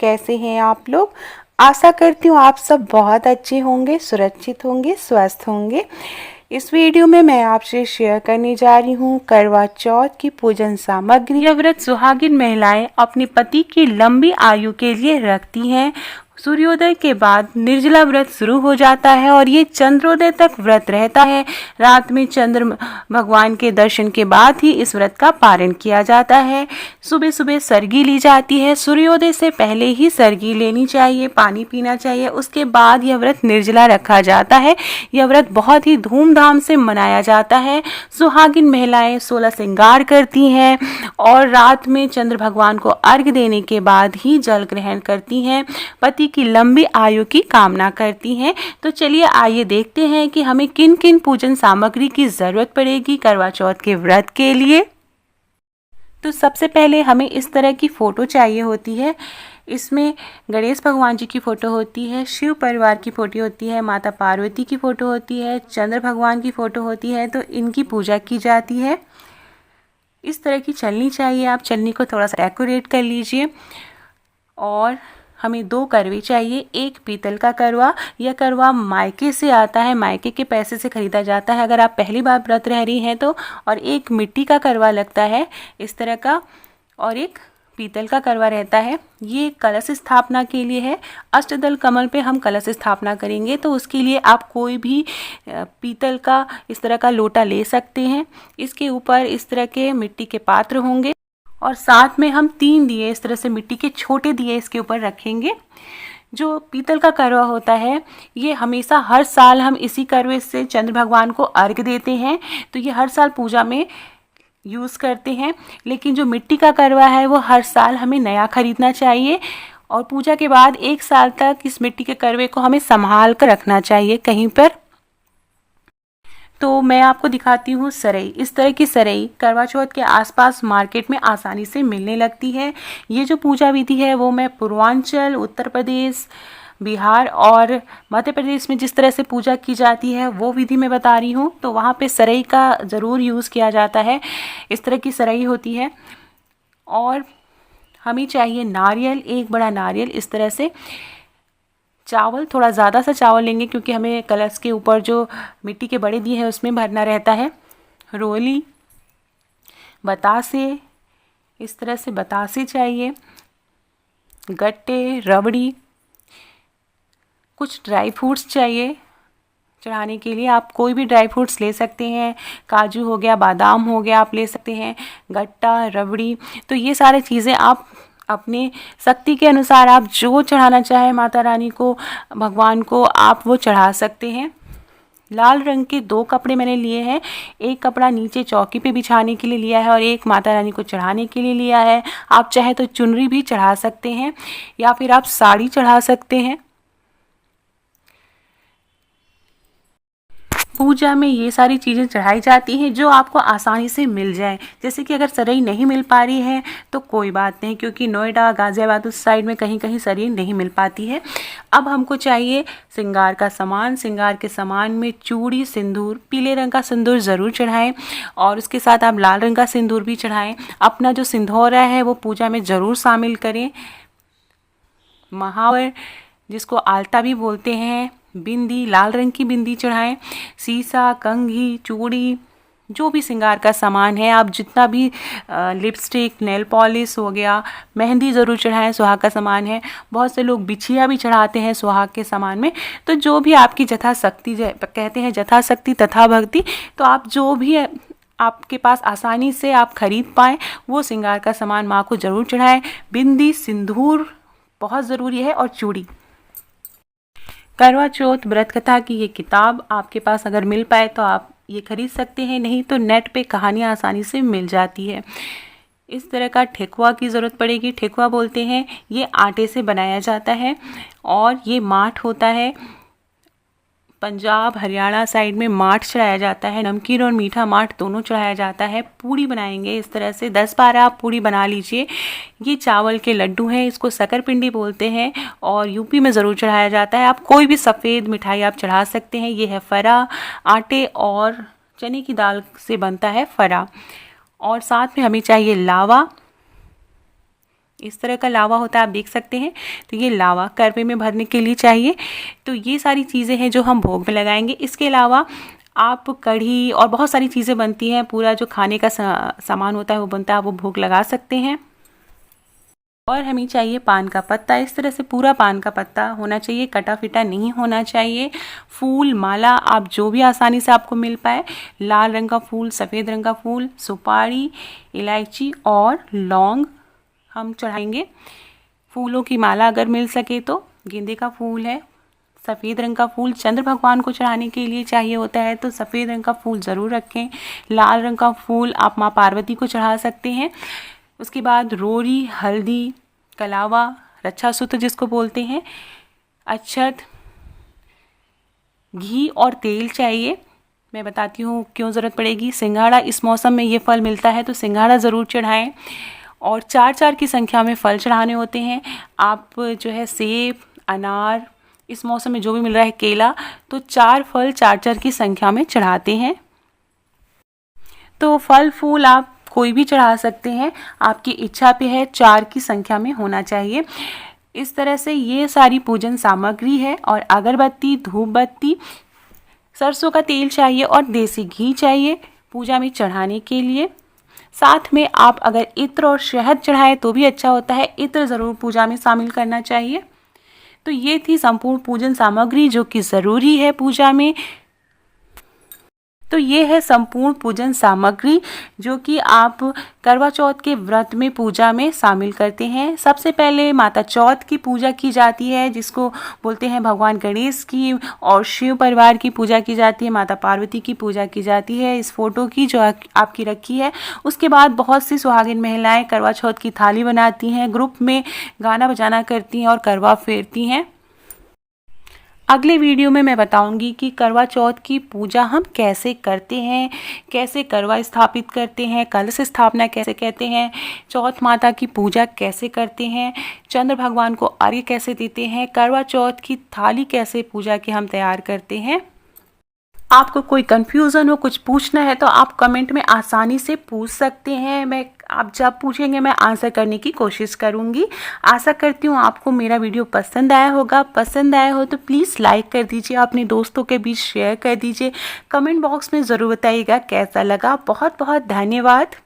कैसे हैं आप लोग। आशा करती हूँ आप सब बहुत अच्छे होंगे, सुरक्षित होंगे, स्वस्थ होंगे। इस वीडियो में मैं आपसे शेयर करने जा रही हूँ करवा चौथ की पूजन सामग्री। यह व्रत सुहागिन महिलाएं अपने पति की लंबी आयु के लिए रखती हैं। सूर्योदय के बाद निर्जला व्रत शुरू हो जाता है और ये चंद्रोदय तक व्रत रहता है। रात में चंद्र भगवान के दर्शन के बाद ही इस व्रत का पारण किया जाता है। सुबह सुबह सरगी ली जाती है। सूर्योदय से पहले ही सरगी लेनी चाहिए, पानी पीना चाहिए। उसके बाद यह व्रत निर्जला रखा जाता है। यह व्रत बहुत ही धूमधाम से मनाया जाता है। सुहागिन महिलाएं 16 श्रृंगार करती हैं और रात में चंद्र भगवान को अर्घ्य देने के बाद ही जल ग्रहण करती हैं। पति की लंबी आयु की कामना करती हैं। तो चलिए आइए देखते हैं कि हमें किन किन पूजन सामग्री की जरूरत पड़ेगी करवा चौथ के व्रत के लिए। तो सबसे पहले हमें इस तरह की फ़ोटो चाहिए होती है। इसमें गणेश भगवान जी की फ़ोटो होती है, शिव परिवार की फ़ोटो होती है, माता पार्वती की फ़ोटो होती है, चंद्र भगवान की फ़ोटो होती है। तो इनकी पूजा की जाती है। इस तरह की चलनी चाहिए। आप चलनी को थोड़ा सा डेकोरेट कर लीजिए। और हमें 2 करवे चाहिए। एक पीतल का करवा, यह करवा मायके से आता है, मायके के पैसे से खरीदा जाता है अगर आप पहली बार व्रत रह रही हैं तो। और एक मिट्टी का करवा लगता है इस तरह का, और एक पीतल का करवा रहता है। ये कलश स्थापना के लिए है। अष्टदल कमल पे हम कलश स्थापना करेंगे तो उसके लिए आप कोई भी पीतल का इस तरह का लोटा ले सकते हैं। इसके ऊपर इस तरह के मिट्टी के पात्र होंगे और साथ में हम 3 दिए इस तरह से मिट्टी के छोटे दिए इसके ऊपर रखेंगे। जो पीतल का करवा होता है ये हमेशा हर साल हम इसी करवे से चंद्र भगवान को अर्घ्य देते हैं, तो ये हर साल पूजा में यूज़ करते हैं। लेकिन जो मिट्टी का करवा है वो हर साल हमें नया खरीदना चाहिए और पूजा के बाद 1 साल तक इस मिट्टी के करवे को हमें संभाल कर रखना चाहिए कहीं पर। तो मैं आपको दिखाती हूँ सरई। इस तरह की सरई करवा चौथ के आसपास मार्केट में आसानी से मिलने लगती है। ये जो पूजा विधि है वो मैं पूर्वांचल, उत्तर प्रदेश, बिहार और मध्य प्रदेश में जिस तरह से पूजा की जाती है वो विधि मैं बता रही हूँ। तो वहाँ पे सरई का ज़रूर यूज़ किया जाता है। इस तरह की सरई होती है। और हमें चाहिए नारियल, 1 बड़ा नारियल। इस तरह से चावल, थोड़ा ज़्यादा सा चावल लेंगे क्योंकि हमें कलश के ऊपर जो मिट्टी के बड़े दिए हैं उसमें भरना रहता है। रोली, बतासे, इस तरह से बतासे चाहिए, गट्टे, रबड़ी, कुछ ड्राई फ्रूट्स चाहिए चढ़ाने के लिए। आप कोई भी ड्राई फ्रूट्स ले सकते हैं। काजू हो गया, बादाम हो गया, आप ले सकते हैं, गट्टा, रबड़ी। तो ये सारी चीज़ें आप अपने शक्ति के अनुसार आप जो चढ़ाना चाहें माता रानी को, भगवान को, आप वो चढ़ा सकते हैं। लाल रंग के 2 कपड़े मैंने लिए हैं। एक कपड़ा नीचे चौकी पे बिछाने के लिए लिया है और एक माता रानी को चढ़ाने के लिए लिया है। आप चाहे तो चुनरी भी चढ़ा सकते हैं या फिर आप साड़ी चढ़ा सकते हैं। पूजा में ये सारी चीज़ें चढ़ाई जाती हैं जो आपको आसानी से मिल जाए। जैसे कि अगर सरई नहीं मिल पा रही है तो कोई बात नहीं, क्योंकि नोएडा, गाज़ियाबाद उस साइड में कहीं कहीं सरई नहीं मिल पाती है। अब हमको चाहिए श्रृंगार का सामान। श्रृंगार के सामान में चूड़ी, सिंदूर, पीले रंग का सिंदूर ज़रूर चढ़ाएं और उसके साथ आप लाल रंग का सिंदूर भी चढ़ाएं। अपना जो सिंधौरा है वो पूजा में ज़रूर शामिल करें। महावर, जिसको आल्ता भी बोलते हैं, बिंदी, लाल रंग की बिंदी चढ़ाएं। सीसा, कंघी, चूड़ी, जो भी श्रृंगार का सामान है, आप जितना भी लिपस्टिक, नेल पॉलिश हो गया, मेहंदी ज़रूर चढ़ाएं। सुहाग का सामान है। बहुत से लोग बिछिया भी चढ़ाते हैं सुहाग के सामान में। तो जो भी आपकी यथाशक्ति, कहते हैं यथाशक्ति तथा भक्ति, तो आप जो भी आपके पास आसानी से आप खरीद पाएँ वो श्रृंगार का सामान माँ को ज़रूर चढ़ाएं। बिंदी, सिंदूर बहुत ज़रूरी है और चूड़ी। करवा चौथ व्रत कथा की ये किताब आपके पास अगर मिल पाए तो आप ये खरीद सकते हैं, नहीं तो नेट पे कहानियाँ आसानी से मिल जाती है। इस तरह का ठेकुआ की ज़रूरत पड़ेगी। ठेकुआ बोलते हैं, ये आटे से बनाया जाता है और ये माठ होता है। पंजाब, हरियाणा साइड में माठ चढ़ाया जाता है। नमकीन और मीठा माठ दोनों चढ़ाया जाता है। पूड़ी बनाएंगे इस तरह से 10-12 आप पूड़ी बना लीजिए। ये चावल के लड्डू हैं, इसको शकरपिंडी बोलते हैं और यूपी में ज़रूर चढ़ाया जाता है। आप कोई भी सफ़ेद मिठाई आप चढ़ा सकते हैं। ये है फरा, आटे और चने की दाल से बनता है फरा। और साथ में हमें चाहिए लावा। इस तरह का लावा होता है, आप देख सकते हैं। तो ये लावा करवे में भरने के लिए चाहिए। तो ये सारी चीज़ें हैं जो हम भोग में लगाएंगे। इसके अलावा आप कढ़ी और बहुत सारी चीज़ें बनती हैं, पूरा जो खाने का सामान होता है वो बनता है, वो भोग लगा सकते हैं। और हमें चाहिए पान का पत्ता। इस तरह से पूरा पान का पत्ता होना चाहिए, कटा फिटा नहीं होना चाहिए। फूल माला आप जो भी आसानी से आपको मिल पाए, लाल रंग का फूल, सफ़ेद रंग का फूल, सुपारी, इलायची और लौंग हम चढ़ाएंगे। फूलों की माला अगर मिल सके तो गेंदे का फूल है, सफ़ेद रंग का फूल चंद्र भगवान को चढ़ाने के लिए चाहिए होता है, तो सफ़ेद रंग का फूल ज़रूर रखें। लाल रंग का फूल आप माँ पार्वती को चढ़ा सकते हैं। उसके बाद रोरी, हल्दी, कलावा, रक्षा सूत्र जिसको बोलते हैं, अक्षत, घी और तेल चाहिए। मैं बताती हूँ क्यों ज़रूरत पड़ेगी। सिंघाड़ा, इस मौसम में ये फल मिलता है तो सिंघाड़ा ज़रूर चढ़ाएं। और 4-4 की संख्या में फल चढ़ाने होते हैं। आप जो है सेब, अनार, इस मौसम में जो भी मिल रहा है, केला, तो 4 फल 4-4 की संख्या में चढ़ाते हैं। तो फल फूल आप कोई भी चढ़ा सकते हैं, आपकी इच्छा पे है, 4 की संख्या में होना चाहिए। इस तरह से ये सारी पूजन सामग्री है। और अगरबत्ती, धूप बत्ती, सरसों का तेल चाहिए और देसी घी चाहिए पूजा में चढ़ाने के लिए। साथ में आप अगर इत्र और शहद चढ़ाएं तो भी अच्छा होता है, इत्र ज़रूर पूजा में शामिल करना चाहिए। तो ये थी संपूर्ण पूजन सामग्री जो कि ज़रूरी है पूजा में। तो ये है संपूर्ण पूजन सामग्री जो कि आप करवा चौथ के व्रत में पूजा में शामिल करते हैं। सबसे पहले माता चौथ की पूजा की जाती है, जिसको बोलते हैं भगवान गणेश की, और शिव परिवार की पूजा की जाती है, माता पार्वती की पूजा की जाती है, इस फोटो की जो आपकी रखी है। उसके बाद बहुत सी सुहागिन महिलाएं करवा चौथ की थाली बनाती हैं, ग्रुप में गाना बजाना करती हैं और करवा फेरती हैं। अगले वीडियो में मैं बताऊंगी कि करवा चौथ की पूजा हम कैसे करते हैं, कैसे करवा स्थापित करते हैं, कलश स्थापना कैसे कहते हैं, चौथ माता की पूजा कैसे करते हैं, चंद्र भगवान को अर्घ्य कैसे देते हैं, करवा चौथ की थाली कैसे पूजा की हम तैयार करते हैं। आपको कोई कन्फ्यूज़न हो, कुछ पूछना है तो आप कमेंट में आसानी से पूछ सकते हैं। आप जब पूछेंगे मैं आंसर करने की कोशिश करूंगी। आशा करती हूँ आपको मेरा वीडियो पसंद आया होगा। पसंद आया हो तो प्लीज़ लाइक कर दीजिए, अपने दोस्तों के बीच शेयर कर दीजिए। कमेंट बॉक्स में ज़रूर बताइएगा कैसा लगा। बहुत बहुत धन्यवाद।